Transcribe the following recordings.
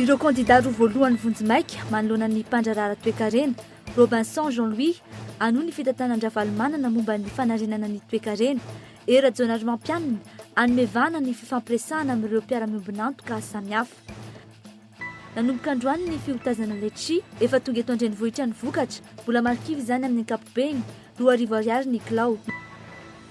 Ireo candidat roa voalohany vonjimaika manoloana ny mpandrarara toe-karena Robinson Jean-Louis anohy ny fitantanan-dravalomanana momba ny fanarenana ny toe-karena Era Jonary Mampianina anomevana ny fifampiresahana amin'ireo mpiara-miombonantoka samihafa. Nanomboka androany ny fihotazana letchi efa tonga eto andrenivohitra ny vokatra mbola marikivy izany amin'ny ankapobeny 2 ny kilao.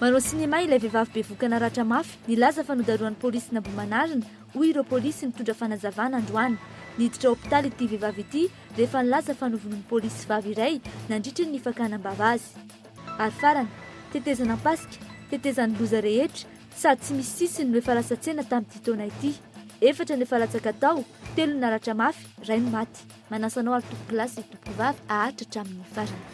Manao sinema ilay vehivavy bevokana ratra mafy nilaza fa nodaroan'ny polisy Nambomanarina hoy ireo polisy nitondra fanazavana androany. Niditra hopitaly ity vehivavy ity rehefa nilaza fa novon'ny polisy vavy iray nandritry ny fakanam-bava azy. Ary farany tetezana pasika tetezany loza rehetra sady tsy misy sisiny no efa lasa-tsena tamin'ity taona ity. 4 no efa latsaka tao, 3 naratra mafy, 2 no maty. Manasanao ary tompo kilasy tompovavy ahatra hatramin'ny farany.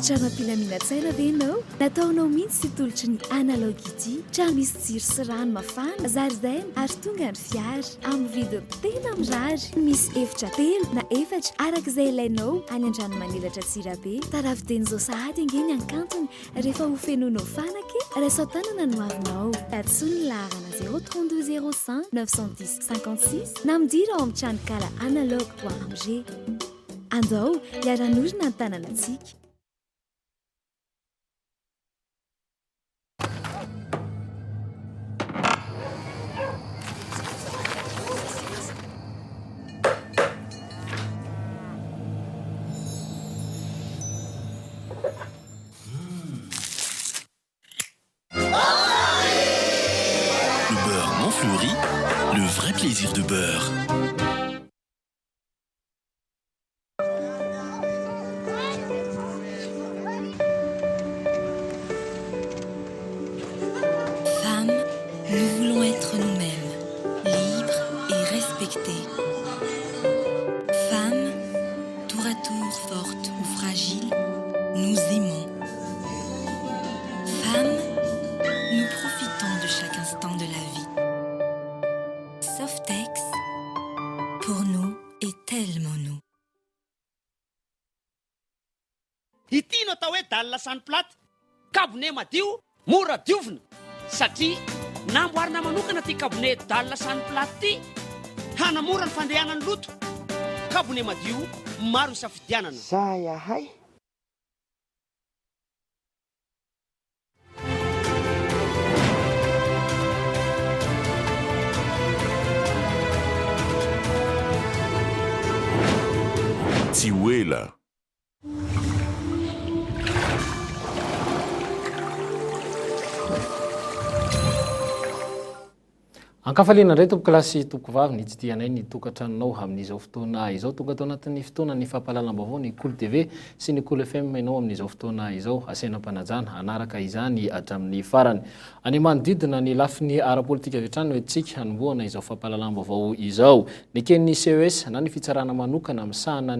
Trano ampilaminatsaina ve ianao? Nataonao mihitsy sy tolotry ny analogy ity. Trano misy jiro sy rano mafana, zaridaina ary tonga ny fiara amin'ny vidiny tena mirary. Misy efitra 3 na 4 arak'izay ilainao any an-dranomanilatra Tsirabe. Tarafiden'izao sahady angeny ankantony rehefa ho fenonao fanaka rasa tanana no avinao. Atso ny laharana 032 05 910 56 na midira ao amin'ny tranokala analogue.amg. Andao hiara-norina ny tanànantsika. Le vrai plaisir de beurre. Femmes, nous voulons être nous-mêmes, libres et respectées. Femmes, tour à tour fortes ou fragiles, nous aimons. Femmes, nous profitons de chaque instant de la vie. Softex, pour nous, est tellement nous. Ity no atao hoe dalina saniplaty kabone madio mora diovina satria namboarina manokana ty kabone dalina saniplaty ty hanamora ny fandehanan'ny loto. Kabone madio maro isafidianana. Zayahay. Tiwela. Ankafaliana indray tompo kilasy tokovavy ny titianay ny tokantranonao amin'izao fotoana izao tonga tao anatin'ny fotoana ny fampahalalam-baovao ny Cool TV sy ny Cool FM mainao amin'izao fotoana izao asena-panajana anaraka izany hatramin'ny farany. Any manodidina ny lafiny ara-politika vetrany hoentsika hanomboana izao fampahalalam-baovao izao. Ny ken'ny CES na ny fitsarana manokana misahana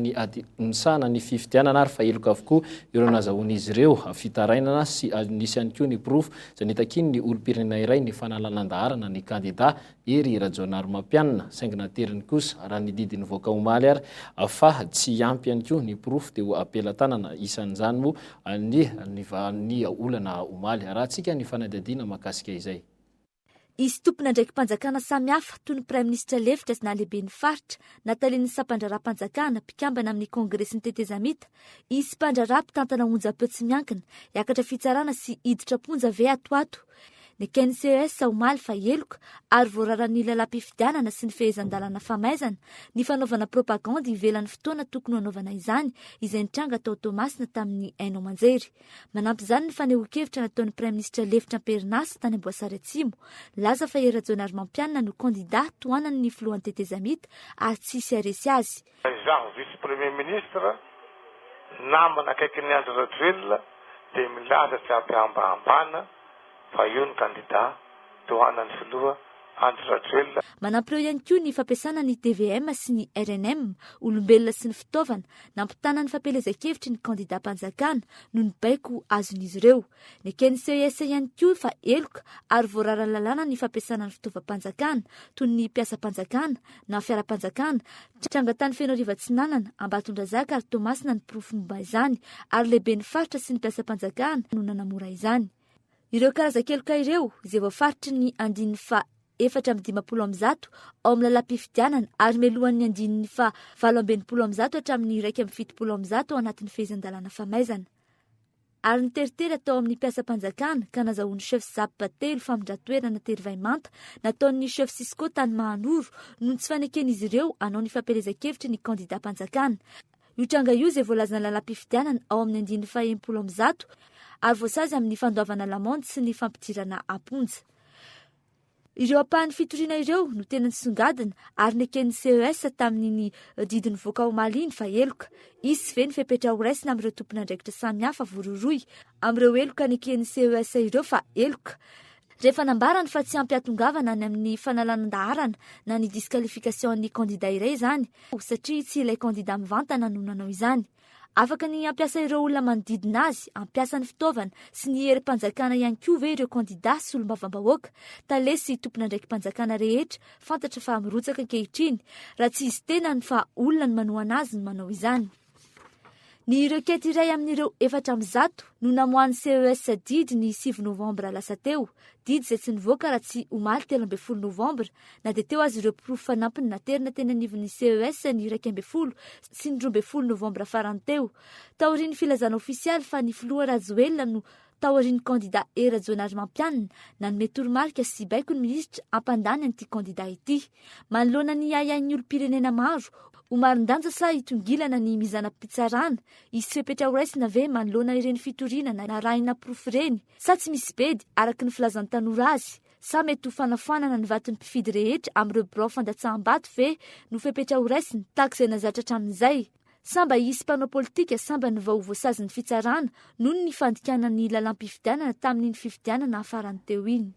ny fifidianana ary faheloka avokoa ireo nazahoan'izy ireo fitarainana sy nisy ihany koa ny proof izay nitakiny ny olom-pirenena iray ny fanalanandaharana ny kandida ery Jonary Mampianina saingina teriny kosa raha ny didiny voaka omaly ary fa tsy ampy ihany koa ny proof dia ho apela-tanana isan'izany moa ny olana omaly raha antsika ny fanadadiana makasika izay. Izy tompona ndraiky mpanjakana samihafa toy ny Prime Ministre lefitra sy na lehibe ny faritra natalian'ny sampandraram-panjakana mpikambana amin'ny kongresy ny tetezamita izy mpandrara mpitantana onja-peo tsy miankina hiakatra fitsarana sy hiditra ponja ve atoato. Ny KNCES omaly fa heloka ary voararan'ny lalam-pifidianana sy ny fehezan-dalana famaizana ny fanaovana propaganda ivelan'ny fotoana tokony hanaovana izany izay nitranga tao Tomasina tamin'ny Hainao Manjery. Manampy izany ny fanehoan-kevitra nataon'ny Prime Ministre lefitra Perinasy tany Amboasary Atsimo laza fa ery Jonary Mampianina no kandidat toanany ny filohan'ny tetezamita ary tsisy aresy azy. Zaho vice premier ministre namana akaiky ny andro Rodril dia milaza tsy ampy ambana fa io ny kandidat tohanan'ny filoha androradrelona. Manampireo ihany koa ny fampiasana ny TVM sy ny RNM olombelona sy ny fitaovana nampitana ny fampelezan-kevitry ny kandidam-panjakana noho ny baiko azon'izy ireo. Ny keny CES ihany koa fa eloka ary voararany lalàna ny fampiasana ny fitaovam-panjakana toy ny mpiasa-panjakana na fiara-panjakana trangatany feno riva-tsinanana Ambatondrazaka ary Tomasina ny pirofo momba izany ary lehibe ny faritra sy ny mpiasa-panjakana no nanamora izany. Ireo karaza-keloka ireo izay voafaritry ny 450 ao amin'ny lalam-pifidianana ary melohan'ny 720 hatramin'ny 170 ao anatin'ny fehezan-dalàna famaizana. Ary niteritery atao amin'ny mpiasa-panjakana ka nazahoan'ny chef Zappa telo famindra-toerana Tervaimanta nataon'ny chef Sisko tany Mahanoro noho tsy faneken'izy ireo hanao ny fampelezan-kevitry ny kandidat-panjakana. Io tranga io izay voalazana lalam-pifidianana ao amin'ny 170 ary voasazy amin'ny fandoavana lamondy sy ny fampidirana amponja. Ireo ampahan'ny fitoriana ireo no tena nisongadina ary neken'ny CES tamin'ny didiny voaka ho maliny fa eloka. Izy ve ny fepetra ho raisina amin'ireo tompon'andraikitra samihafa voaroroy amin'ireo eloka neken'ny CES ireo fa eloka. Rehefa nambarany fa tsy ampy atongavana ny amin'ny fanalanan-daharana na ny diskalifikasiony kandida iray izany satria tsy ilay kandida mivantana no nanao izany. Afaka ny ampiasa ireo olona manodidina azy, ampiasa ny fitaovana sy ny herim-panjakana ihany koa ve ireo kandida sy olom-bavam-bahoaka, talesy tompon'andraiki-panjakana rehetra fantatra fa mirotsaka ankehitriny, raha tsy izy tena ny fa olona ny manohana azy ny manao izany. Ny rekety iray amin'ireo 400 no namohan'ny CES didy ny 7 novambra lasa teo. Didy izay tsy nivoaka raha tsy omaly 13 novambra na dia teo azy ireo pirofo fanampiny naterina teny anivon'ny CES ny 12 sy ny 12 novambra farany teo. Taorian'ny filazana ofisialy fa ny filoha Rajoelina no taorian'ny kandida Rajoelina Mampianina nanome toromarika sy baiko ny minisitra ampandany an'ity kandida ity. Manoloana ny iain'ny olom-pirenena maro omarindanja sa hitongilana ny mizana mpitsarana, isy fepetra ho raisina ve manoloana ireny fitoriana na rahina pirofo ireny, sa tsy misy bedy araka ny filazan'ny tanora azy, sa mety ho fanafanana ny vaton'ny mpifidy rehetra amin'ireo birao fandatsaham-bato ve no fepetra ho raisina tahaka izay nazatra hatramin'izay. Samba hisy mpanao politika samba ny vaovoasazin'ny fitsarana noho ny fandikanan'ny lalam-pifidianana tamin'ny fifidianana afarany teo iny.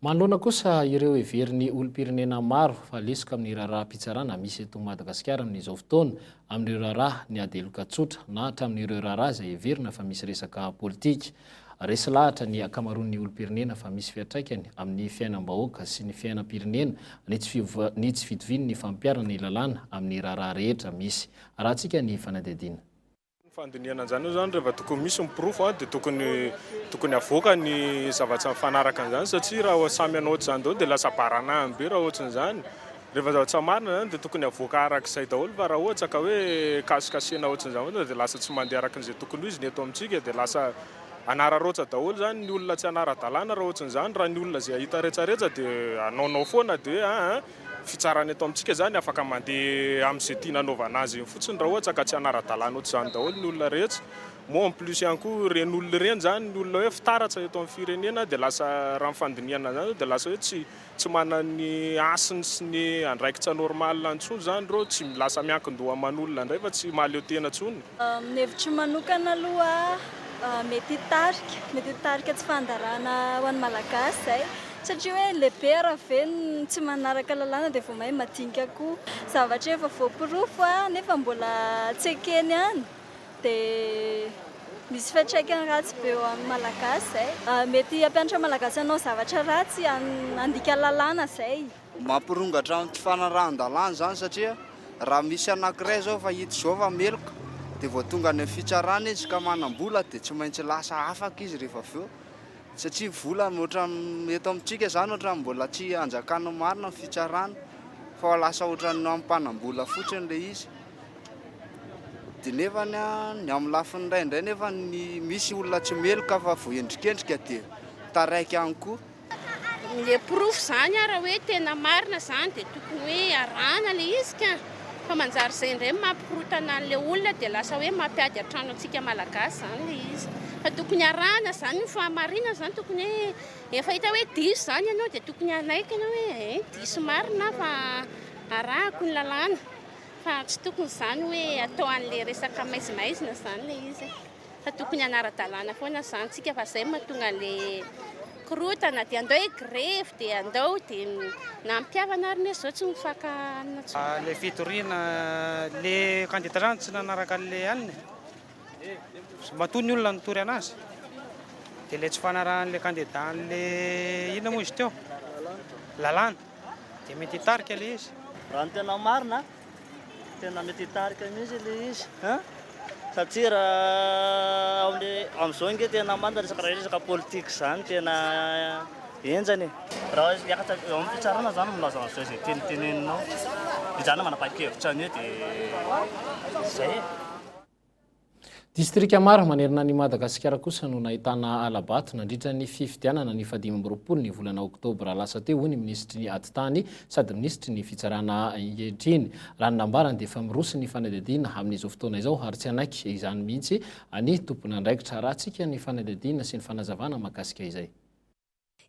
Manoloana kosa ireo everiny olom-pirenena maro fa lesoka amin'ny raharaha-pitsarana misy eto Madagasikara amin'izao fotoana amin'ireo raharaha ny adeloka tsotra na hatramin'ireo raharaha izay everina fa misy resaka politika. Resy lahatra ny akamaroan'ny olom-pirenena fa misy fiantraikany amin'ny fiainam-bahoaka sy ny fiainam-pirenena ny tsy fitoviny ny fampiarana ilalàna amin'ny raharaha rehetra misy. Rahantsika ny fanadihadiana. Fandiniana zany io zany rehefa tokony misy mipirofo dia tokony avoaka ny zavatra mifanaraka an'izany satria raha samy anao ohatr'izany daholo dia lasa baranahany be raha ohatr'izany. Rehefa zavatra marina zany dia tokony avoaka arak'izay daholo fa raha ohatra ka hoe kasikasena ohatr'izany dia lasa tsy mandeha arakan'izay tokony izy ny eto amintsika dia lasa anararoatra daholo zany ny olona tsy anara-dalàna raha ohatr'izany raha ny olona izay ahita rehetrarehetra dia anaonao foana dia fitsarany eto amintsika zany afaka mandeha amin'izay tiana anaovana azy fotsiny raha ohatra ka tsy anara-dalàna ohatr'izany daholo ny olona rehetra. Mo en plus ihany koa reny olona ireny zany ny olona hoe fitaratra eto amin'ny firenena dia lasa raha mifandiniana zany dia lasa hoe tsy manany asiny sy ny andraikitra normal intsony zany reo tsy lasa miankin-doha aman'olona indray fa tsy mahaleo tena intsony. Amin'ny hevitry manokana aloha mety hitarika tsy fandarana ho an'ny malagasy izay satria hoe lehibe raha ve tsy manaraka lalàna dia vao mahay madinika koa zavatra efa voapirofo nefa mbola tsy ekeny ihany dia misy fiantraikany ratsy be eo amin'ny malagasy izay. Mety hampianatra malagasy anao zavatra ratsy andika lalàna izay. Mampirongatra amin'ny fanarahan-dalàna zany satria raha misy anankiray zao fa hita zao fa meloka dia vao tonga any fitsarana izy ka manam-bola dia tsy maintsy lasa afaka izy rehefa avy eo satria vola ohatran eto amintsika zany ohatran mbola tsy anjakana marina ny fitsarana fa lasa ohatran ampanam-bola fotsiny le izy. Dia nefa ny amin'ny lafiny indray nefa ny misy olona tsy meloka fa voendrikendrika dia taraiky ihany koa. Ny pirofo zany raha hoe tena marina zany dia tokony hoe arahana le izy ka fa manjary izay indray mampikorotana an'ilay olona dia lasa hoe mampiady an-trano antsika malagasy zany le izy. Fa tokony arahana zany ny fahamarina zany tokony hoe efa hita hoe diso zany ianao dia tokony anaiky ianao hoe diso marina fa arahako ny lalàna fa tsy tokony zany hoe atao an'ilay resaka maizimaizina zany le izy fa tokony anara-dalàna foana zany tsika fa izay mahatonga an'ilay korotana dia andao hoe grefy dia andao dia nampiavana ary ny zao tsy mifakanina le fitoriana le candidat tsy nanaraka le alina matoa ny olona nitory anazy dia le tsy fanarahan'le candidat le ina moa izy teo lalàna dia mety hitarika le izy raha ny tena marina tena mety hitarika mihitsy le izy satria raha amin'izao inge tena manda resaka politika zany tena enjany raha miakatra eo amin'ny fitsarana zany milaza an'izao izay teniteneninao izany manapa-kevitra anio dia zay distrika maro manerana ny Madagasikara kosa no nahitana alabato nandritra ny fifidianana ny 2020 ny volana oktobra lasa teo hoy ny ministry ny atitany sady ministry ny fitsarana ankehitriny raha ny nambarany dia efa mirosy ny fanadihadiana amin'izao fotoana izao ary tsy anaiky izany mihitsy any tompona andraikitra raha tsika ny fanadihadiana sy ny fanazavana mahakasika izay.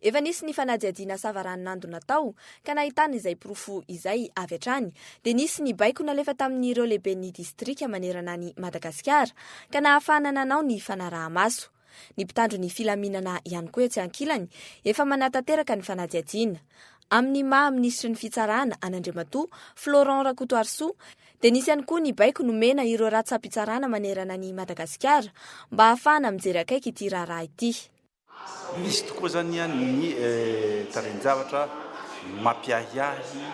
Efa nisy ny fanadihadiana savaran'ando natao ka nahitana izay profo izay avy hatrany dia nisy ny baiko nalefa tamin'ireo lehibe ny distrika manerana ny Madagasikara ka nahafahana nanao ny fanaraha-maso. Ny mpitandro ny filaminana ihany koa etsy ankilany efa manatanteraka ny fanadihadiana. Amin'ny maha-ministry ny fitsarana Anandriamatoa Florent Rakotoarso dia nisy ihany koa ny baiko nomena ireo ratsa-pitsarana manerana ny Madagasikara mba hahafahana mijery akaiky ity raharaha ity. Misy tokoa zany ny tarin-javatra mampiahiahy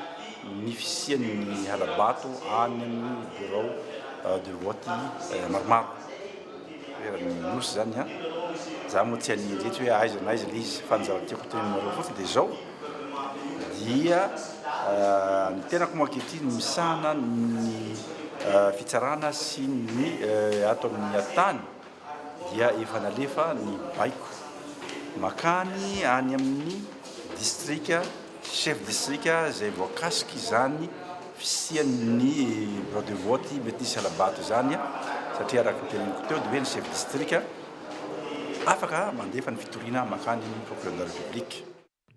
ny fisian'ny halabato any amin'ny bureau de vote maromaro. Nosy zany za moa tsy hanindretra hoe aiza na aiza le izy fa ny zavatra tiako teninareo fotsiny dia zao dia ny tenako mankehitriny misahana ny fitsarana sy ny ato amin'ny atany dia efa nalefa ny baiko makany any amin'ny distrika chef distrika zay voakasiky zany fisian'ny bureau de vote mety nisy halabato zany satria araka ny teneniko teo dia hoe ny chef distrika afaka mandefa ny fitoriana makany ny procureur de la république.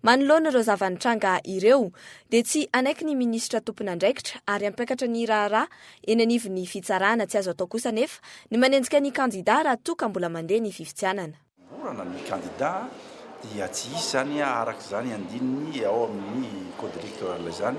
Manoloana ireo zavanitranga ireo dia tsy anaiky ny ministra tompon'andraikitra ary ampiakatra ny raharaha eny anivon'ny fitsarana tsy azo atao kosa nefa ny manenjika ny kandida raha toka mbola mandeha ny fifidianana. Morana ny kandida dia tsy isy zany araka zany andininy ao amin'ny code électoral zany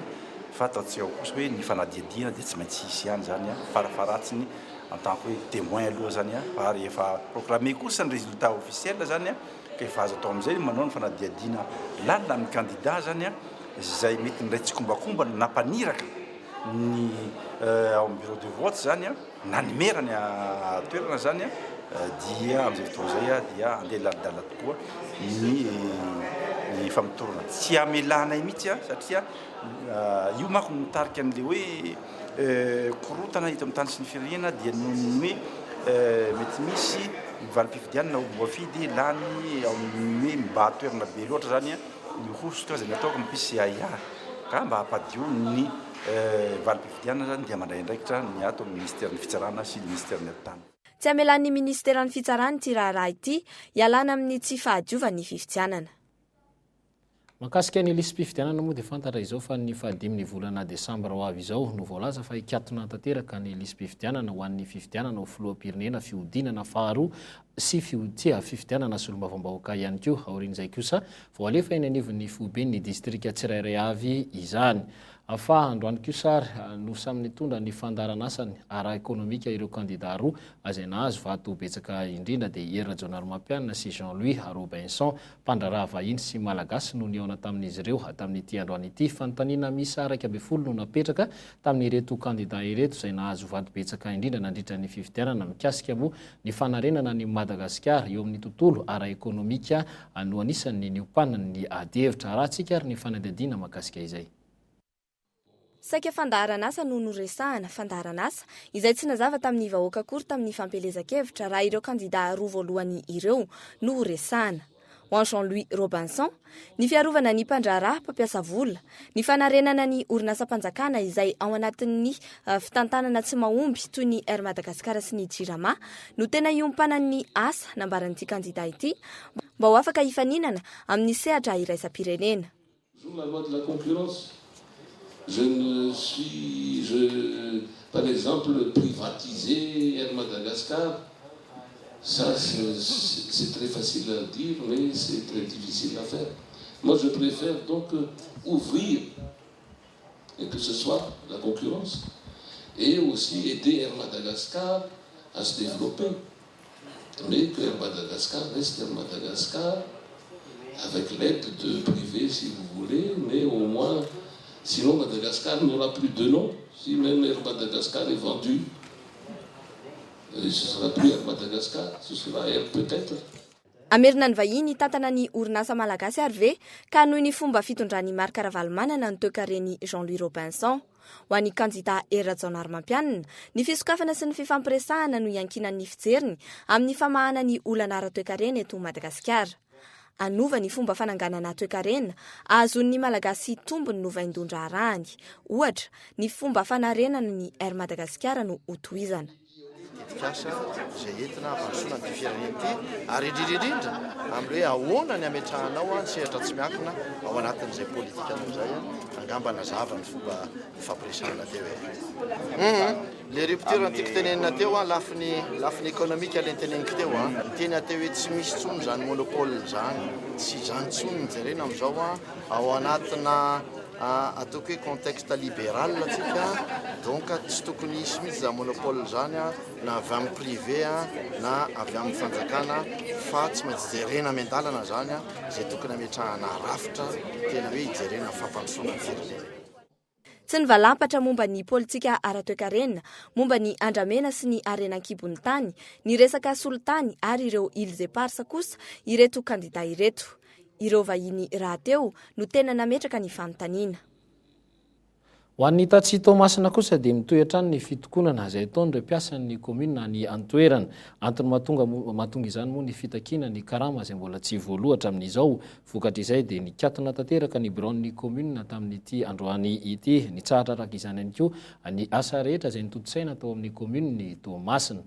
fa ataontsika kosa hoe ny fanadihadiana dia tsy maintsy isy ihany zany farafaratsiny en tant que hoe témoin aloha zany ary efa proclamé kosa ny résultat officiel zany ka efa azo atao amin'izay manao ny fanadihadiana lalina amin'ny kandida zany izay mety nyray tsikombakomba nampaniraka ny ao amin'ny bureau de vote zany na nimerany toerana zany dia amin'izay fotoana zay dia andeha lalidala tokoa ny famitorana tsy amelanay mihitsy satria io manko mitarika an'le hoe korotana hita amin'ny tany sy ny firenena dia nohony hoe mety misy mivalim-pifidianana oboafidy lany ao amin'ny hoe mba toerana be loatra zany ny hosotra zay nataoko mampisy aiary ka mba hampadio ny valim-pifidianana zany dia mandray andraikitra ny ato amin'ny ministère ny fitsarana sy ny ministère ny atany. Tsy amelan'ny ministère ny fitsarana ity raharaha ity ialana amin'ny tsy fahadiovan'ny fifidianana. Mahakasika ny lisam-pifidianana moa dia fantatra izao fa ny 15 volana Desambra ho avy izao no voalaza fa hikatona tanteraka ny lisam-pifidianana ho an'ny fifidianana ho filoham-pirenena fihodinana faharoa sy fifidianana sy olombavambahoaka ihany koa aorian'izay kosa vao alefa eny anivon'ny foben'ny distrika tsirairay avy izany. Afa androany kosa no samy nitondra ny fandaranasany ara-ekonomika ireo kandida roa azay nahazo vato betsaka indrindra dia Hera Jonar Mampianina sy Jean-Louis Robinson mpandraraha vahiny sy malagasy no niaona tamin'izy ireo tamin'ity androany ity fanontaniana miisa 12 no napetraka tamin'ireto kandida ireto izay nahazo vato betsaka indrindra nandritra ny fifidianana mikasika moa ny fanarenana ny Madagasikara eo amin'ny tontolo ara-ekonomika no anisan'ny niompanana ny adihevitra rahantsika ary ny fanadihadiana mahakasika izay. Saika fandaharan'asa no noresahana fandaharan'asa izay tsy nazava tamin'ny vahoaka akory tamin'ny fampelezan-kevitra raha ireo kandida roa voalohany ireo no resahana. Ho an Jean-Louis Robinson, ny fiarovana ny mpandraharaha mpampiasa vola, ny fanarenana ny orinasa-mpanjakana izay ao anatin'ny fitantanana tsy mahomby toy ny Air Madagasikara sy ny Jirama no tena iompanan'ny asa nambaran'ity kandida ity mba ho afaka hifaninana amin'ny sehatra iraisam-pirenena. Par exemple, privatiser Air Madagascar, Ça, c'est très facile à dire, mais c'est très difficile à faire. Moi, je préfère donc ouvrir, et que ce soit la concurrence, et aussi aider Air Madagascar à se développer. Mais que Air Madagascar reste Air Madagascar, avec l'aide de privés, si vous voulez, mais au moins, sinon Madagascar n'aura plus de nom. Si même Air Madagascar est vendu, ce ne sera plus Air Madagascar, ce sera Air peut-être. Amerina ny vahiny tantana ny orinasa malagasy ary ve ka noho ny fomba fitondrany marika ravalomanana ny toekareny Jean-Louis Robinson. Ho an'ny kandita Erajaona Armampianina, ny fisokafana sy ny fifampiresahana no iankinan'ny fijeriny amin'ny famahana ny olana ara-toekarena eto Madagasikara. Anova ny fomba fananganana toekarena, ahazon'ny malagasy tombony no vaindondra arahany. Ohatra, ny fomba fanarenana ny Air Madagascar no hotohizana. Kasa izay entina avanosona ny firenety ary indrindrindrindra amin'ny hoe ahoana ny ametrahanao ny sehatra tsy miankina ao anatin'izay politika anao izay angamba nazava ny fomba fampiresahana teo le rupture antiako tenenina teo lafiny économique le teneniko teo tena teo hoe tsy misy tsony zany monopole zany tsy zany tsony ny jerena amin'izao ao anatina ataoko hoe contexte libéral atsika donc tsy tokony hisy mihitsy za monopole zany na avy amin'ny privé na avy amin'ny fanjakana fa tsy maintsy jerena amiandalana zany zay tokony ametrahana rafitra tena hoe hijerena fampandrosoana ny firenena. Tsy ny valampatra momba ny politika ara-toekarena, momba ny andramena sy ny arenan-kibon'ny tany, ny resaka solitany ary ireo îles éparses kosa ireto kandida ireto. Ireo vahiny rahateo no tena nametraka ny fanontaniana. Ho an'ny Tatsy Tomasina kosa dia mitoetra ny fitokonana izay ataony ireo mpiasan'ny komuna ny antoerana. Antony mahatonga izany moa ny fitakiana ny karama izay mbola tsy voalohatra amin'izao. Vokatra izay dia nikatona tanteraka ny biron'ny komuna tamin'ity androany ity. Nitsahatra araka izany ihany koa ny asa rehetra izay nitotsaina tao amin'ny komuna ny Tomasina.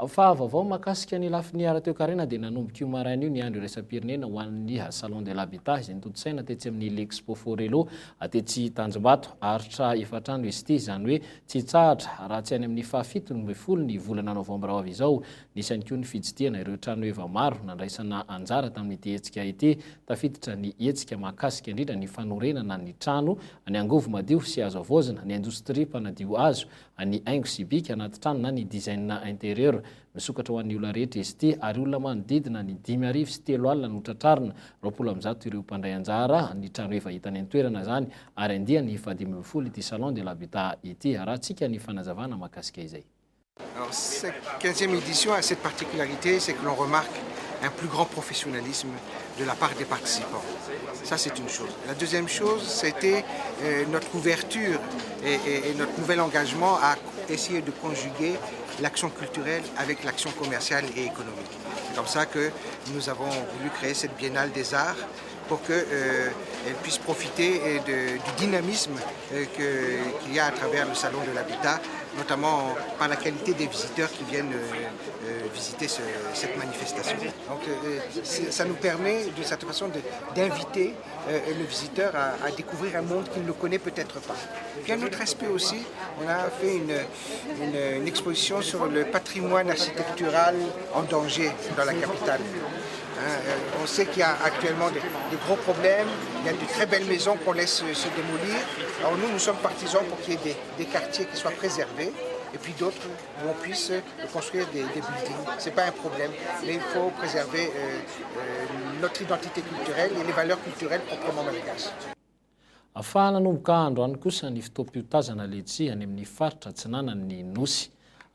Fa vaovao makasika ny lafiny ara-toekarena dia nanomboka io maraina io ny andro iraisam-pirenena ho an'ny salon de l'habitat izay nitotsaina tetsy amin'ny l'Expo Forelo tetsy Tanjombato aritra efatrano izy ity, izany hoe tsy tsahatra raha tsy any amin'ny fahafitony mbe folo ny volana novambra avy izao. Nisy ihany koa ny fijitiana ireo trano eva maro nandraisana anjara tamin'ity hetsika ity, tafiditra ny hetsika mahakasika indrindra ny fanorenana ny trano, ny angovo madio sy azo avozana, ny indostria mpanadio azo, ny haingo sy bika anaty trano na ny design intérieur. Misokatra ho an'ny olona rehetra izy ity ary olona manodidina ny 5,000 sy 3 alina no tratrarina 20 ireo mpandray anjara ny trano efa hitany antoerana zany ary andia ny 10,000 ity salon de l'habitat ity raha tsika ny fanazavana makasika izay. Alors, cette 15e édition a cette particularité, c'est que l'on remarque un plus grand professionnalisme de la part des participants. Ça, c'est une chose. La deuxième chose, c'était notre ouverture et notre nouvel engagement à essayer de conjuguer l'action culturelle avec l'action commerciale et économique. C'est comme ça que nous avons voulu créer cette Biennale des Arts pour qu'elle puisse profiter du dynamisme qu'il y a à travers le Salon de l'Habitat, notamment par la qualité des visiteurs qui viennent visiter cette manifestation. Donc ça nous permet d'une certaine façon d'inviter le visiteur à découvrir un monde qu'il ne connaît peut-être pas. Puis un autre aspect aussi, on a fait une exposition sur le patrimoine architectural en danger dans la capitale. On sait qu'il y a actuellement des gros problèmes, il y a de très belles maisons qu'on laisse se démolir. Alors nous sommes partisans pour qu'il y ait des quartiers qui soient préservés et puis d'autres où on puisse construire des buildings. Ce n'est pas un problème, mais il faut préserver notre identité culturelle et les valeurs culturelles proprement malgaches. Afahana nanomboka androany kosa ny fitoam-piotazana letsia any amin'ny faritra Tsinanan'ny Nosy.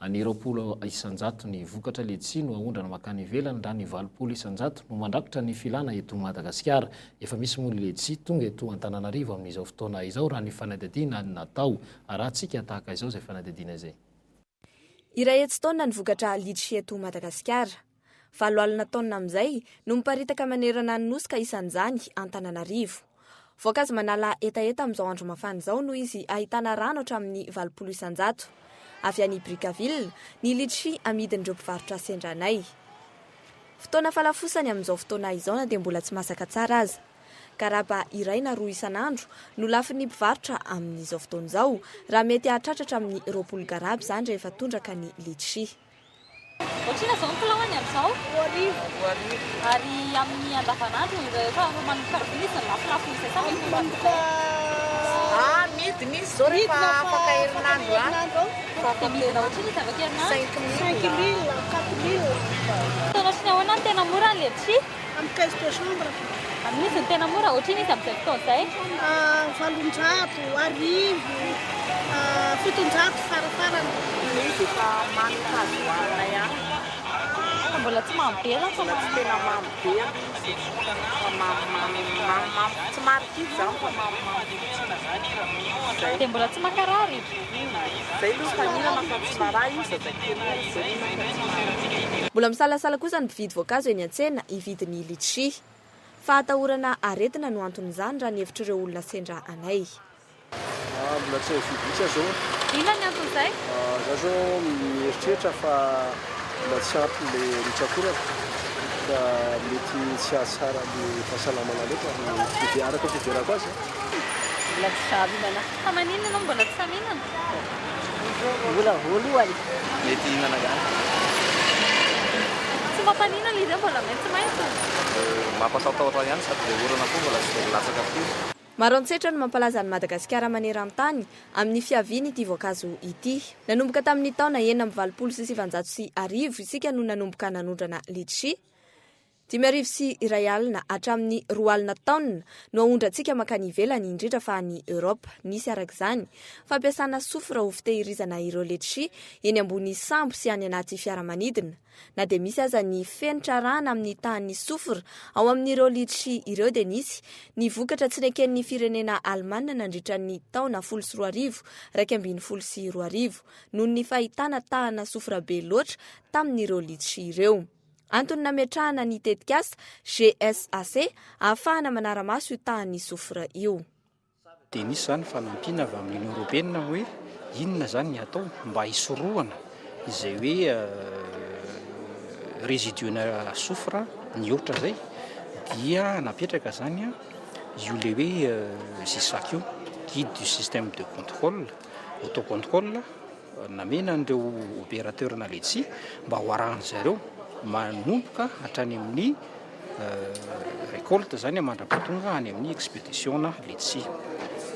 Ny 20 isanjato ny vokatra letsia no ahondrana makany ivelany raha ny 20 isanjato no mandrakotra ny filana eto Madagasikara. Efa misy moa letsia tonga eto Antananarivo amin'izao fotoana izao raha ny fanadihadiana natao raha tsika tahaka izao izay fanadihadiana izay. Iray hetsy taona ny vokatra litsia eto Madagasikara. 7 alina taona amin'izay no miparitaka manerana ny Nosy ka isan'izany Antananarivo. Voankazo manala etaeta amin'izao andro mafana izao no izy ahitana rano hatramin'ny 20 isanjato. Avy any Brickaville, ny litsia amidin'ireo mpivarotra Sendranay. Fotoana falafosany amin'izao fotoana izao na dia mbola tsy masaka tsara aza. Karaba iray na 2 isan'andro no lafin'ny mpivarotra amin'izao fotoana izao raha mety hahatratratra amin'ny 20 garaba izany rehefa tondraka ny litsia. ohatrina zao ny kilao any amin'izao ary amin'ny andavanandro rehefa manokarabe izy ny lafolafo izay sa mety misy zao rehefa afaka herinandro dia midina ohatriny izy avaka herinandro 5 000 taonatiny ahoana ny tena mora ny letchi amin'ny 15 décembre amin'izy ny tena mora ohatriny izy amin'izay fotoana izay 700 arivo 700 farafarany misy efa manonkazoana ihany mbola tsy mamibela fa tsy tena mamibela tsy marikivy zany fa dia mbola tsy makarary zay aloha fanirana fa tsy maraha io zazakely mbola misalasala kosa ny mpividy voankazo eny an-tsena hividiny litchi fa atahorana aretina no anton'izany raha ny hevitr'ireo olona sendra anay mbola tsy viditsy zao inona ny anton'izay za zao mieritreritra fa mbola tsy ampy le mitsakorana fa mety tsy ahatsara ny fahasalamana loatra araka fiverako azy mbola tsy saminana fa maninona ianao mbola tsy saminana mbola voalohany mety hinana gany tsy mampanina izy mbola maitsomaitso mampataotaotra ihany sady le orana koa mbola tsy latsaka firy maro an-tsetra no mampalaza ny Madagasikara maneran-tany amin'ny fiaviany ity voankazo ity. Nanomboka tamin'ny taona 1990 isika no nanomboka nanondrana litchi. 5,1 alina hatramin'ny 2 alina taona no ahondrantsika makany ivelany indrindra fa ny Europa. Nisy arak'izany fampiasana sofra ho fitehirizana ireo litchi eny ambony sambo sy any anaty fiaramanidina. Na dia misy aza ny fenitra rana amin'ny tahan'ny sofra ao amin'ireo litchi ireo dia nisy ny vokatra tsy neken'ny firenena Alemana nandritra ny taona 12 noho ny fahitana tahana sofra be loatra tamin'ireo litchi ireo. Antony nametrahana ny tetikasa GSAC ahafahana manara-maso io tahan'ny sofra io. Dia nisy zany fanampiana avy amin'ny Union Européenne hoe inona zany ny atao mba hisorohana izay hoe résidu-na sofra ny ohatra zay dia napetraka zany io le hoe GISAC io guide du système de contrôle autocontrôle namena an'ireo opérateurna litchi mba ho arahany zareo manomboka hatrany amin'ny récolte zany mandrapatonga any amin'ny expédition litchi.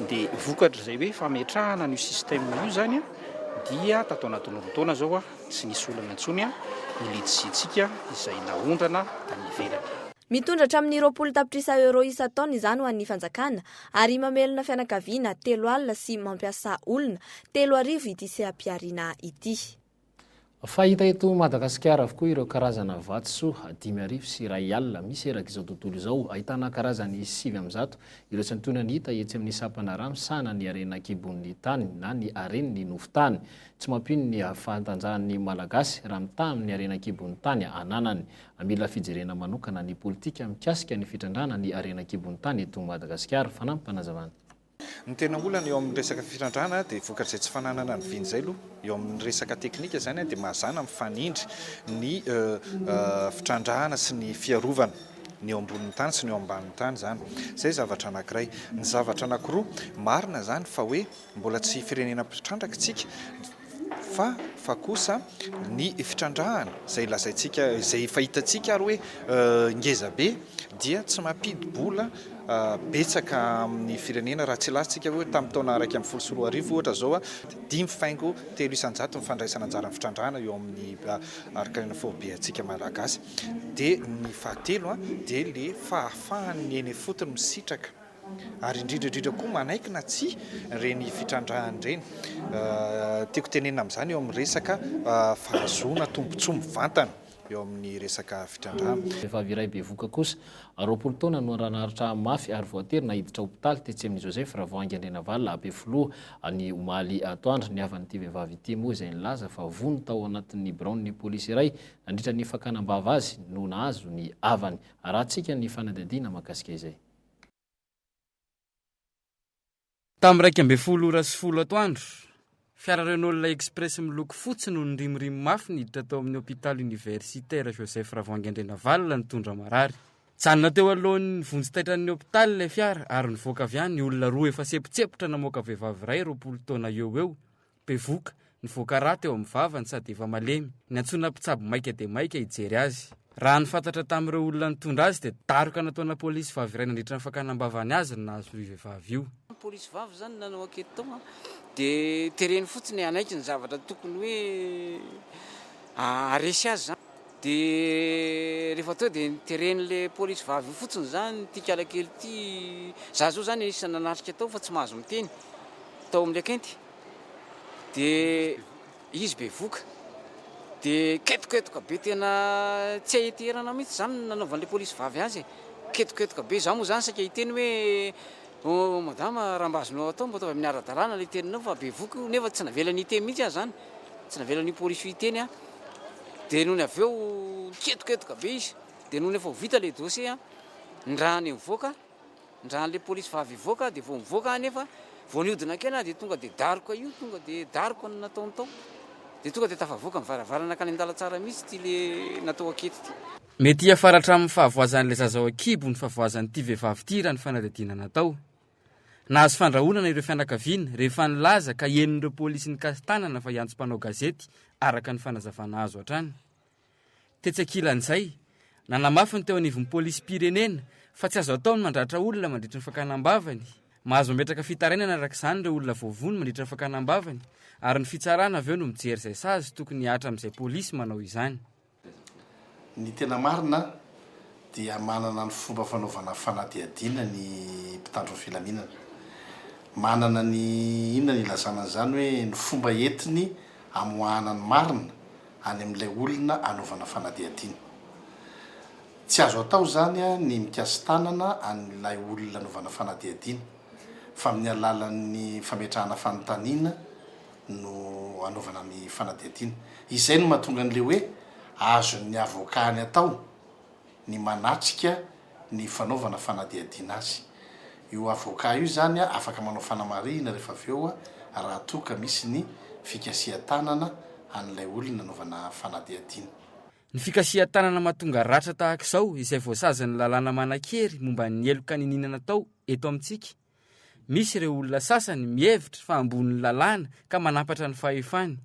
Dia vokatra zay hoe fametrahana ny système io zany dia tato anatin'ny rotaona zao tsy nisy olana intsony ny litchitsika izay naondrana tany ivelany. Mitondra hatramin'ny 20 tapitrisa euro isa-taona izany ho an'ny fanjakana ary mamelona fianakaviana 3 alina sy mampiasa olona 3,000 ity seha-piariana ity. Fahita eto Madagasikara avokoa ireo karazana vatosoa 5,000 sy 1 alina misy erak'izao tontolo izao ahitana karazany 700 ireo tsy nitonany hita etsy amin'ny sapana ramosana ny arena kibon'ny tany na ny aren'ny nofotany tsy mampino ny ahafantanjahan'ny malagasy raha mitaha amin'ny arena kibon'ny tany ananany amila fijerena manokana ny politika mikasika ny fitrandrana ny arena kibon'ny tany eto Madagasikara fanampanazavana. Ny tena olana eo amin'ny resaka fitrandrana dia vokatra izay tsy fananana ny viany izay aloha eo amin'ny resaka teknika zany dia mazana mifanindry ny fitrandrahana sy ny fiarovana ny eo ambonin'ny tany sy ny eo ambanin'ny tany zany. Zay zavatra anankiray. Ny zavatra anankiroa marina zany fa hoe mbola tsy firenena mpitrandraka isika fa kosa ny fitrandrahana izay lazaintsika izay fahitantsika ary hoe ngeza be dia tsy mampidi-bola betsaka amin'ny firenena raha tsy lasantsika hoe tamin'ny taona 1,4 ohatra zao 5,300 mifandraisana anjara ny fitrandrahana eo amin'ny arkanofobia antsika malagasy. Dia ny fahatelo dia le fahafahan'ny eny fotony misitraka ary indrindra koa manaikina tsy reny fitrandrahana reny. Tiako tenenina amin'izany eo amin'ny resaka fahazoana tombontsoa mivantana eo amin'ny resaka fitrandrahana. Vehivavy iray bevoka kosa 20 taona no ranaritra mafy ary voatery nahiditra hopitaly tetsy amin'ny Joseph Ravoahangy Andrenavalona Ambefoloha ny omaly atoandro ny avan'ity vehivavy ity moa izay nilaza fa vono tao anatin'ny braon'ny polisy iray nandritra ny fakanam-bava azy no nahazo ny avany. Arahantsika ny fanadihadiana mahakasika izay. Tamin'ny 2010 atoandro fiara Renault Express miloko fotsy no nirimirimy mafy niditra tao amin'ny hôpitaly universitaire Joseph Ravoahangy Andrenavalona nitondra marary. Tsanona teo alohan'ny vonjy taitran'ny hôpitaly ilay fiara ary nivoaka avy any ny olona roa efa sepotsepotra namoaka vehivavy iray 20 taona eo bevoka ny voakara teo amin'ny vavany sady efa malemy ny antsona mpitsabo maika dia maika hijery azy raha ny fantatra tamin'ireo olona nitondra azy dia daroka nataona polisy vavy iray nandritra ny fakanam-bavany azy ny nahazo io vehivavy io. Polisy vavy zany nanao aketo tao dia tereny fotsiny anaiky ny zavatra tokony hoe aresy azy zany dia rehefa teo dia niteren'le polisy vavy fotsiny zany tia kalakely ty za zao zany isa nanatrika tao fa tsy mahazo miteny tao amin'le kenty dia izy be voka dia ketoketoka be tena tsy ahiterana mihitsy zany nanaovan'le polisy vavy azy ketoketoka be za moa zany saika hiteny hoe madama raha mba azonao atao mba ataovy amin'ny ara-dalàna le teninao fa be voky nefa tsy navelany hiteny mihitsy azy zany tsy navelany polisy hiteny a dia noho ny avy eo ketoketoka be izy dia noho ny efa vita le dossier ndrahany mivoaka ndrahan'le polisy vavy ivoaka dia vao mivoaka nefa vao niodina kena dia tonga dia daroka io tonga dia daroka ny nataony tao dia tonga dia tafavoaka mivaravarana ka ny andala tsara mihitsy ty le natao aketo ty. Mety hiafaratra amin'ny fahavoazan'ilay zazao ankibo ny fahavoazan'ity vehivavy ity raha ny fanadihadiana natao. Nahazo fandrahonana ireo fianakaviana rehefa nilaza ka henon'ireo polisy nikastanana fa hiantso mpanao gazety araka ny fanazavana azo hatrany. Tetsakilan'izay nanamafiny teo anivon'ny polisy pirenena fa tsy azo atao ny mandratra olona mandritra ny fakanam-bavany. Mahazo metraka fitarainana araka izany ireo olona voavony mandritra ny fakanam-bavany ary ny fitsarana avy eo no mijery izay sazy tokony hatra amin'izay polisy manao izany. Ny tena marina dia manana ny fomba fanaovana fanadihadiana ny mpitandro ny filaminana. Manana ny inona ny ilazana izany hoe ny fomba entiny amoahana ny marina any amin'ilay olona anaovana fanadihadiana. Tsy azo atao zany ny mikasy tanana an'ilay olona anaovana fanadihadiana fa amin'ny alalan'ny fametrahana fanontaniana no anaovana ny fanadihadiana. Izay no mahatonga an'le hoe azon'ny avokany atao ny manatrika ny fanaovana fanadihadiana azy. Io avoka io zany afaka manao fanamarihana rehefa avy eo raha toka misy ny fikasihan-tanana an'ilay olona anaovana fanadihadiana. Ny fikasihan-tanana mahatonga ratra tahaka izao izay voasazan'ny lalàna manan-kery momba ny heloka-ninina natao eto amintsika. Misy ireo olona sasany mihevitra fa ambonin'ny lalàna ka manapatra ny fahefany.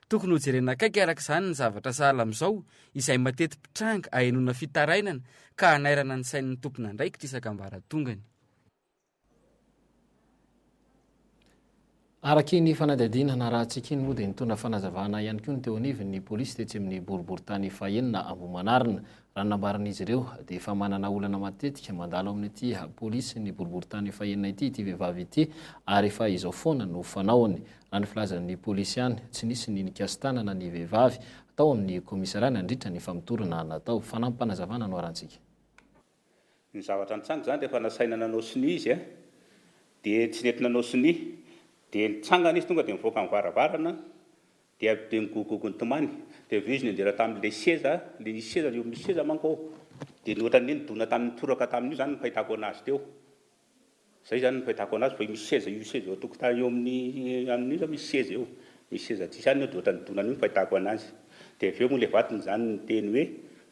Tokony ho jerena akaiky araka izany ny zavatra sahala amin'izao izay matety mpitranga ahenoana fitarainana ka hanairana ny sain'ny tompona andraikitra isakam-baratongany. Araky ny fanadihadiana na raha tsika iny moa dia nitondra fanazavana ihany koa ny teo anivon'ny polisy tetsy amin'ny boriboritany fahaenina Ambohimanarina. Raha nambaran'izy ireo dia efa manana olana matetika mandalo amin'ity polisy ny boriboritany fahaenina ity vehivavy ity ary efa izao foana no fanaony. Raha ny filazan'ny polisy ihany tsy nisy ny nikasy tanana ny vehivavy tao amin'ny komisaria nandritra ny famitorana natao fanampanazavana no arantsika. Ny zavatra nitsanga zany rehefa nasaina nanao siny izy dia tsy nety nanao siny dia nitsangana izy tonga dia mivoaka amin'ny varavarana dia be migogogo ny tomany dia avy izy nendera tamin'ilay seza le seza io misy seza manko ao dia nohatran'ny nidona tamin'ny toraka tamin'io zany ny fahitako anazy teo. Zay zany ny fahitako anazy fa misy seza io seza eo tokotany eo amin'io misy seza eo misy seza tsy zany dia ohatran'ny donany ny fahitako anazy. Dia avy eo moa le vatiny zany ny teny hoe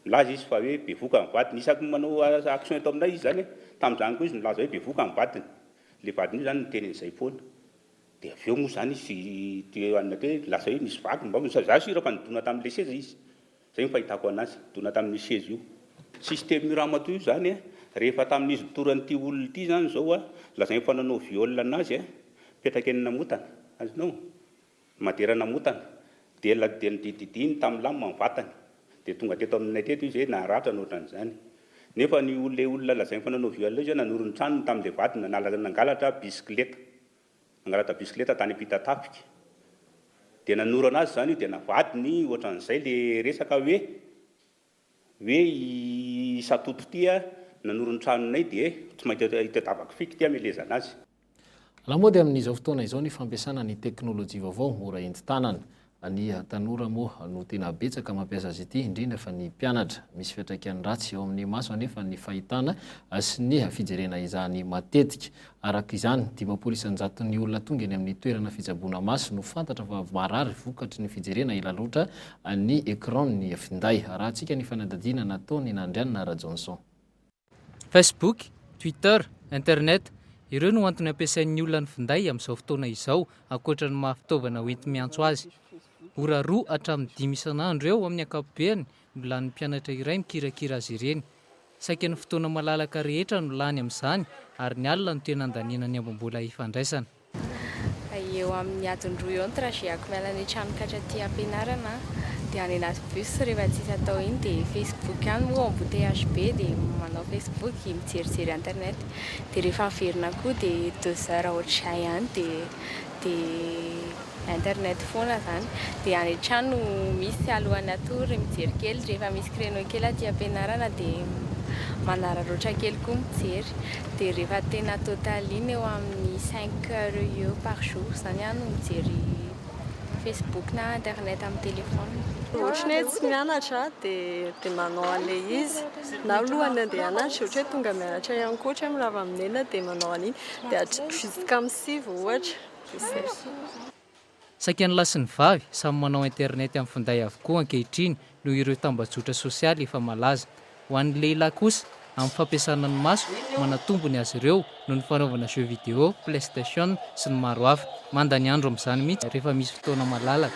milaza izy fa hoe bevoka amin'ny vatiny isaky manao action eto aminay izy zany tamin'izany koa izy milaza hoe bevoka amin'ny vatiny le vatiny io zany ny tenin'izay foana. Dia avy eo moa zany izy dia anona hoe lasa hoe nisy vaky mba za sira fa nidona tamin'ilay seza izy. Zay ny fahitako anazy dona tamin'ny seza io. Système ramatoa io zany rehefa tamin'izy toran'ity olona ity zany zao lazainy fa nanao viol anazy petraka eny namotana azonao madera namotana dia nidididiny tamin'ny lamba amin'ny vatany dia tonga teto aminay teto izy naratra nohatran'izany. Nefa ny olona lazainy fa nanao viol izy nanoro ny tranony tamin'ilay vatiny nangalatra bisikileta. Nangalatra bisikileta tany ampita tapika. Dia nanoro anazy zany io dia navadiny ohatran'izay le resaka hoe isatoto ty nanoro ny tranonay dia tsy maintsy hitadiavako fiky ty ameleza anazy. Lamoa dia amin'izao fotoana izao ny fampiasana ny teknôlôjia vaovao mora enti-tanana. Ny tanora moa no tena betsaka mampiasa azy ity indrindra fa ny mpianatra misy fiantraikany ratsy eo amin'ny maso anefa ny fahitana sy ny fijerena izany matetika. Araka izany dimampolo isanjaton'ny olona tonga eny amin'ny toerana fijaboana maso no fantatra fa marary vokatry ny fijerena ilaloatra ny écran ny finday. Raha antsika ny fanadadiana nataony Nandrianina Rajonson. Facebook, Twitter, Internet Ireo no antony ampiasain'ny olona ny finday amin'izao fotoana izao ankoatra ny mahafitaovana hoenti-miantso azy. Ora 2 hatramin'ny 5 isan'andro eo amin'ny ankapobeny no lan'ny mpianatra iray mikirakira azy ireny. Saika ny fotoana malalaka rehetra no lany amin'izany ary ny alina no tena andaniana ny ambom-bola ifandraisana. Eo amin'ny adiny 2 eo ny trazeako miala ny trano katraty ampianarana dia any anaty bus rehefa tsisy atao iny dia Facebook any moa embouteillage be dia manao Facebook mijerijery internet dia rehefa miverina koa dia 2 heures ohatr'izay ihany dia internet foana zany dia any trano misy alohan'ny atory mijery kely rehefa misy créneau kely aty ampianarana dia manararoatra kely koa mijery dia rehefa tena total iny eo amin'ny 5 heures eo par jour zany ihany no mijery Facebook na internet amin'ny téléphone. Ohatrany hoe tsy mianatra dia manao an'ilay izy na alohany andeha hianatra ohatra hoe tonga mianatra ihany koa ohatra hoe mirava amin'enina dia manao an'iny dia jusqu'à amin'ny 6 ohatra. Saika ny lahy sy ny vavy samy manao internet amin'ny finday avokoa ankehitriny noho ireo tambazotra sosialy efa malaza. Ho an'ny lehilahy kosa amin'ny fampiasana ny maso manatombony azy ireo noho ny fanaovana jeux vidéo, PlayStation sy ny maro hafa. Mandany andro amin'izany mihitsy rehefa misy fotoana malalaka.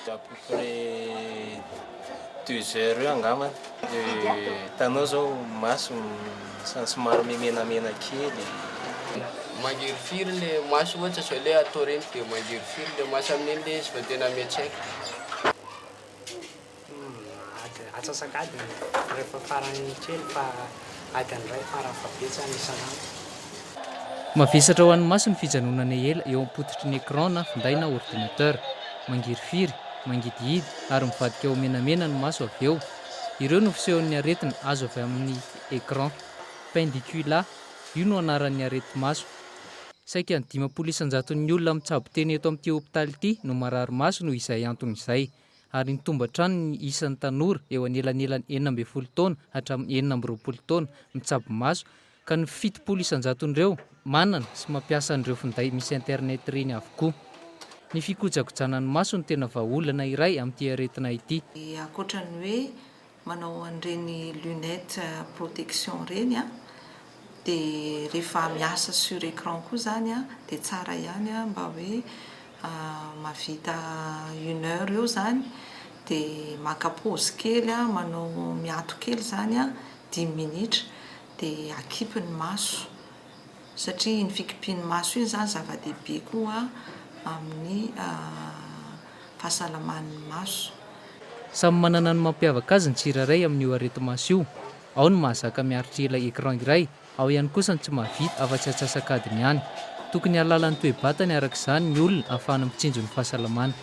À peu près 2 heures eo angamba. Tanao zao maso somary menamena kely. Mangirifiry le maso ohatra zao le atao reny dia mangirifiry le maso amin'iny le izy fa tena miatsaika. Atsasakady rehefa farany kely fa adiny iray farany fabetsany isan'andro. Mavesatra ho an'ny maso ny fijanonana ela eo am-pototry ny écran na finday na ordinateur. Mangirifiry, mangidihidy ary mivadika ho menamena ny maso avy eo. Ireo no fisehon'ny aretina azo avy amin'ny écran. Pendicula, io no anaran'ny areti-maso. Saika ny 500,000 olona mitsabo teny eto amin'ity hopitaly ity no marary maso no izay antony izay. Ary ny tombatrano ny isan'ny tanora eo anelanelany 12 taona hatramin'ny 20 taona mitsabo maso ka ny 700,000 manana sy mampiasa an'ireo finday misy internet reny avokoa. Ny fikojakojanan'ny maso ny tena vahaolana iray amin'ity aretina ity. Ankoatrany hoe manao an'ireny lunette protection reny dia rehefa miasa sur écran koa zany dia tsara ihany mba hoe mavita 1 heure eo zany dia maka pause kely manao miato kely zany 10 minitra dia akipy ny maso satria ny fikipin'ny maso iny zany zava-dehibe koa amin'ny fahasalaman'ny maso. Samy manana ny mampiavaka azy ny tsirairay amin'io areti-maso io. Ao ny mahazaka miaritra ela écran iray, ao ihany kosa ny tsy mahavita afa-tsy atsasakadiny ihany. Tokony halalan'ny toe-batany araka izany ny olona ahafahana mitsinjo ny fahasalamana.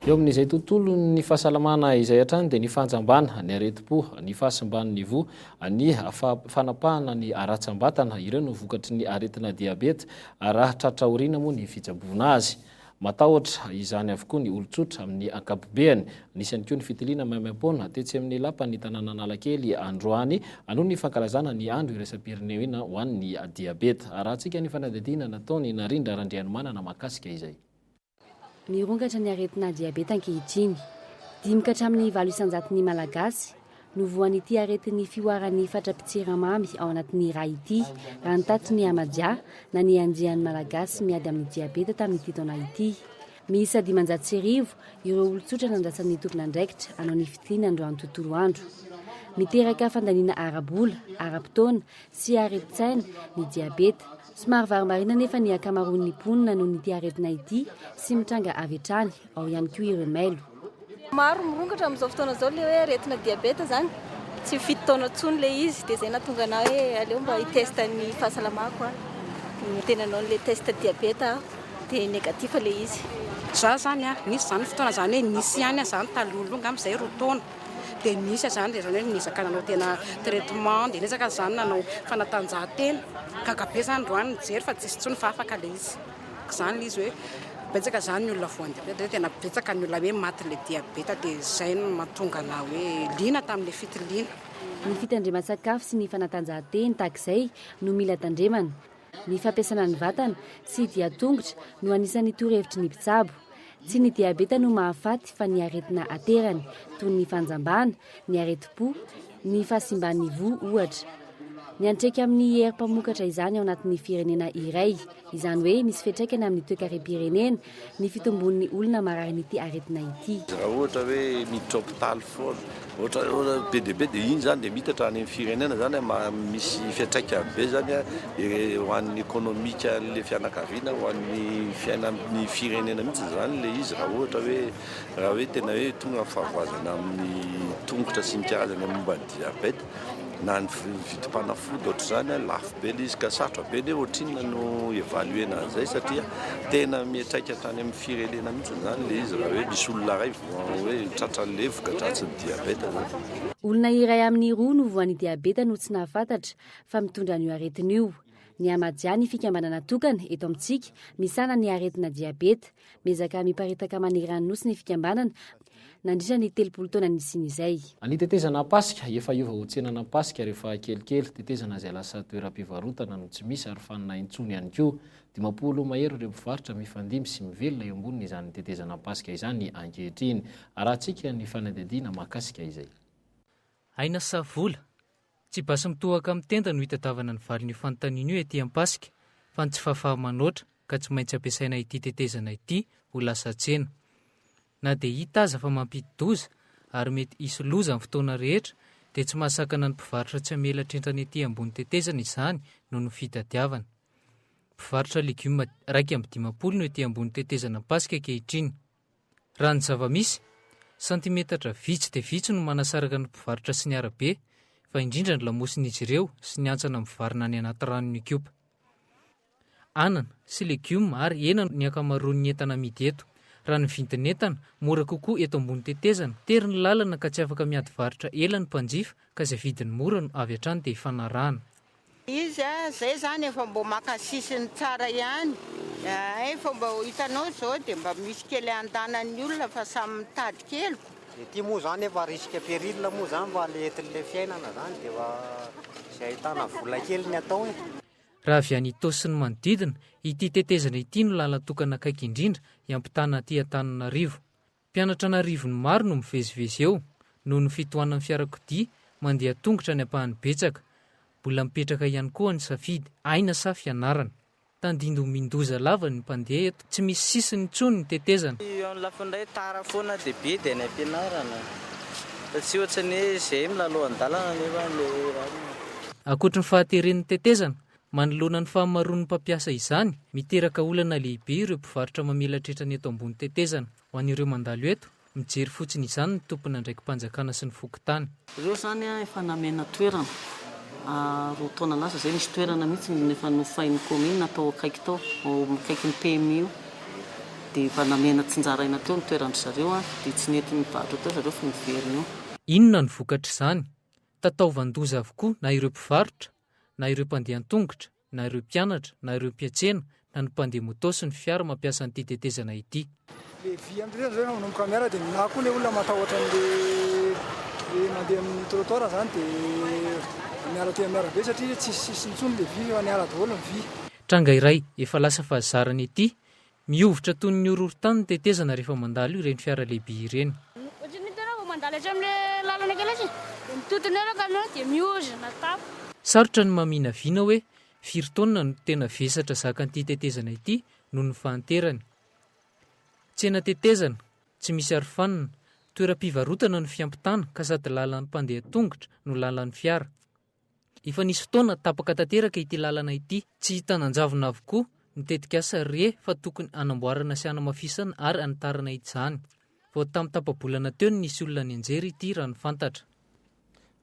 Eo amin'izay tontolo ny fahasalamana izay hatrany dia ny fanjambana, ny areti-po, ny fahasimban'ny vo, ny fanapahana ny aratsambatana, ireo no vokatry ny aretina diabeta, raha tratra orina moa ny fitsaboana azy. Matahotra izany avokoa ny olon-tsotra amin'ny ankapobeny. Nisany koa ny fitiliana maimaimpona tetsy amin'ny lapan'ny tanàna Analakely androany anoho ny fankalazana ny andro iraisam-pirenena ho an'ny diabeta. Raha antsika ny fanadihadiana nataony Narindra Randrianomanana mahakasika izay. Mirongatra ny aretina diabeta ankehitriny. 5 hatramin'ny 900 malagasy no voan'ity aretin'ny fioaran'ny fatrapitsiramamy ao anatin'ny raha ity raha nitato ny Amadia na ny andian'ny malagasy miady amin'ny diabeta tamin'ity taona ity. Miisa 500,000 ireo olon-tsotra nandrasan'ny tompon'andraikitra hanao ny fitiliana androany tontolo andro. Miteraka fandaniana ara-bola, ara-potoana sy areti-tsaina ny diabeta. Somary varimarina nefa ny akamaroan'ny mponina noho n'ity aretina ity sy mitranga avy hatrany ao ihany koa ireo mailo. Maro mirongatra amin'izao fotoana izao le hoe aretina diabeta zany tsy fito taona tsony le izy dia zay nahatonga ana hoe aleo mba hitesta ny fahasalamako tena anao le test diabeta dia négatif le izy. Za zany nisy zany fotoana zany hoe nisy ihany zany talolonga amin'izay roa taona dia nisy zany dia zany hoe nisaka nanao tena traitement dia nisaka zany nanao fanatanjahantena kakabe zany roany mijery fa tsisy tsony fa afaka le izy zany le izy hoe betsaka zany ny olona voan'ny diabeta tena betsaka ny olona hoe maty le diabeta dia izay no mahatonga na hoe liana tamin'le fitiliana. Ny fitandrema-tsakafo sy ny fanatanjahantena tahak'izay no mila tandremana. Ny fampiasana ny vatana sy dia-tongotra no anisan'ny torohevitry ny mpitsabo. Tsy ny diabeta no mahafaty fa ny aretina aterany toy ny fanjambana, ny areti-po, ny fahasimban'ny vo ohatra. niantraika amin'ny herim-pamokatra izany ao anatin'ny firenena iray izany hoe misy fiantraikana amin'ny toe-karem-pirenena ny fitombon'ny olona marary n'ity aretina ity. Raha ohatra hoe miditra hôpitaly foana ohatra be dia be dia iny zany dia mitatra any amin'ny firenena zany misy fiantraikany be zany ho an'ny ekonomika le fianakaviana ho an'ny fiainan'ny firenena mihitsy zany le izy raha hoe tena hoe tonga fahavoazana amin'ny tongotra sy ny karazany momba ny diabeta na ny vidim-panafody ohatra zany lafo be le izy ka sarotra be le ohatrinona no évaluena an'izay satria tena miatraika tany amin'ny firenena mihitsy zany le izy raha hoe misy olona ray hoe tratran'le vokatratry ny diabeta zany. Olona iray amin'ny roa no voan'ny diabeta no tsy nahafantatra fa mitondra an'io aretina io. Ny amadia ny fikambanana tokana eto amintsika misana ny aretina diabeta mezaka miparitaka maneran'nosy ny fikambanana nandritra ny 30 taona nisin'izay. Anitetezana pasika efa iova hotsenana pasika rehefa kelikely tetezana izay lasa toeram-pivarotana no tsy misy ary fanina intsony ihany koa 10 mahery ireo mpivarotra mifandimby sy mivelona eo amboniny izany tetezana pasika izany ankehitriny arahantsika ny fanadihadiana mahakasika izay. Aina savola tsy basy mitohaka amin'ny tenda no hitadavana ny valin'io fanontaniana io etỳ am-pasika fa ny tsy fahafahamanoatra ka tsy maintsy ampiasaina ity tetezana ity ho lasa tsena. Na dia hita aza fa mampidi-doza ary mety hisy loza amin'ny fotoana rehetra dia tsy mahasakana ny mpivarotra tsy hamelatra entrany ety ambony tetezana izany no ny fitadiavana. Mpivarotra legioma 250 no ety ambony tetezana pasika ankehitriny. Raha ny zava-misy santimetatra vitsy dia vitsy no manasaraka ny mpivarotra sy ny arabe fa indrindra ny lamosin'izy ireo sy ny antsana mivarina any anaty ranony kopa. Anana sy legioma ary hena ny ankamaroan'ny entana amidy eto. Raha ny vidin'entana mora kokoa eto ambony tetezana tery ny lalana ka tsy afaka miady varotra ela ny mpanjifa ka izay vidiny mora no avy hatrany dia ifanarahana. Izy zay zany efa mbo maka sisiny tsara ihany efa mbo hitanao zao dia mba misy kely andanan'ny olona fa samy mitady keliko. Ity moa zany efa risika péril moa zany mba lehetin'le fiainana zany dia efa sy ahitana vola kely ny atao e. Raha avy any Itosy sy ny manodidina ity tetezana ity no lalana tokana akaiky indrindra iampitana aty Antananarivo. Mpianatra anarivony maro no mivezivezy eo noho ny fitohanan'ny fiarakodia mandeha tongotra ny ampahany betsaka. Mbola mipetraka ihany koa ny safidy aina sa fianarana. Tandindo mindoza lava ny mpandeha eto tsy misy sisiny intsony ny tetezana. Lafindray tara foana dia be dia ny ampianarana fa tsy ohatra ny hoe izay milalao an-dalana nefa le. Ankoatra ny fahateren'ny tetezana manoloana ny fahamaroan'ny mpampiasa izany miteraka olana lehibe ireo mpivarotra mamelatra etrany eto ambony tetezana. Ho an'ireo mandalo eto mijery fotsiny izany ny tompona ndraiky mpanjakana sy ny fokotany. Ireo zany efa namena toerana roa taona lasa zay nisy toerana mihitsy nefa nofain'ny commune atao akaiky tao akaiky ny PMI io dia efa namena tsinjaraina teo ny toerandry zareo dia tsy nety mivarotra teo zareo fa miverina eo. Inona ny vokatra izany? Tataovandoza avokoa na ireo mpivarotra na ireo mpandeha an-tongotra na ireo mpianatra na ireo mpiatsena na ny mpandeha moto sy ny fiara mampiasa an'ity tetezana ity. Le vy amin'ireny zao manomboka miara dia na koa le olona matahotra le mandeha amin'ny trottoir zany dia miala ty miara be satria tsisy intsony le vy fa niala daholo ny vy. Tranga iray efa lasa fahazarana ety miovotra toy ny orohorontany ny tetezana rehefa mandalo ireny fiara lehibe ireny. Sarotra ny mamina vina hoe firy taona no tena vesatra zaka an'ity tetezana ity noho ny fahanterany. Tsena tetezana, tsy misy arofanina, toeram-pivarotana no fiampitana ka sady lalan'ny mpandeha tongotra no lalan'ny fiara. Efa nisy fotoana tapaka tanteraka ity lalana ity, tsy hitananjavona avokoa nitetika asa re fa tokony anamboarana sy anamafisana ary anitarana izany. Vao tamin'ny tapa-bolana teo nisy olona nianjery ity raha ny fantatra.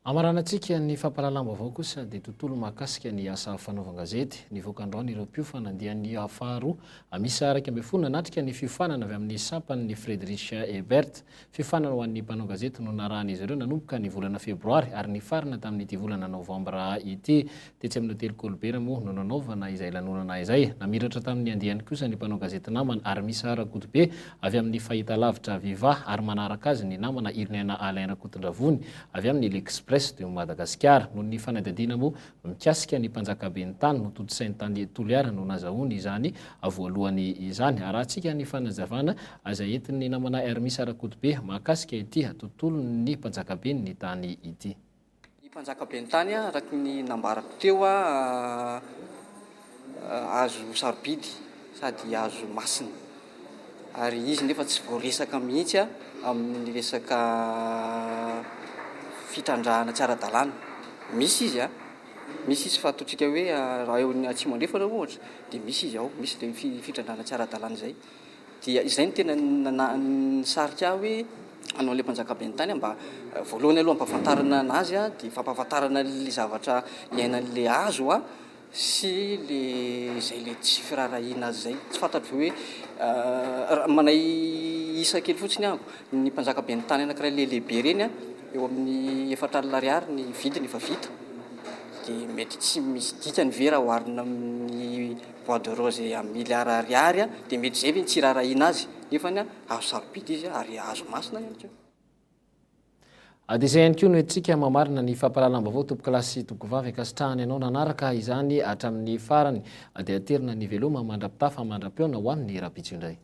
Amaranantsika ny fampalalam-baovao kosa dia tontolo mahakasika ny asa fanaovan-gazety nivoaka androany ireo mpifanandian'ny faharoa misy 20 natrika ny fifanana avy amin'ny sampany ny Frederic Ebert. Fifanana ho an'ny mpanao gazety no narahan'izy ireo nanomboka ny volana febroary ary ny farina tamin'ity volana novambra ity. Tetsy amin'ny hotely Colbert moa no nanaovana izay lanonana izay. Namiratra tamin'ny andiany kosa ny mpanao gazety namana ary misy Arakotobe avy amin'ny fahitalavitra Viva ary manaraka azy ny namana Irnena Alain Rakotondravony avy amin'ny l'Express de Madagasikara. No ny fanadihadiana moa mikasika ny mpanjakabe ny tany no todisay ny tany Toliara no nazahoany izany voalohany izany. Arahantsika ny fanazavana izay entin'ny namana Hermis Arakotobe mahakasika ity tontolo ny mpanjakabe ny tany ity. Ny mpanjakabe ny tany araka ny nambarako teo azo sarobidy sady azo masina ary izy nefa tsy voaresaka mihitsy amin'ny resaka fitrandrahana tsy ara-dalàna. Misy izy misy izy fatotsika hoe raha eo ny atsimo andrefana ohatra dia misy izy ao, misy le fitrandrahana tsy ara-dalàna zay. Dia izay no tena nisarika hoe hanao le mpanjakabe ny tany mba voalohany aloha ampahafantarana anazy dia fampahafantarana le zavatra iainan'le azo sy le zay le tsy firarahiana azy zay. Tsy fantatro hoe manay isa kely fotsiny aho ny mpanjakabe ny tany anankiray lehibe reny eo amin'ny 400 ariary ny vidiny efa vita. Dia mety tsy misy dikany ve raha oharina amin'ny bois de rose amin'ny milliard ariary dia mety zay ve tsy rarahiana azy nefa azo sarobidy izy ary azo masina ihany koa. Dia izay ihany koa no antsika mamarina ny fampahalalam-baovao tompo-kilasy tokovavy akasitrahany ianao nanaraka izany hatramin'ny farany dia aterina ny veloma mandrapitafa mandram-peona ho amin'ny rapitso indray.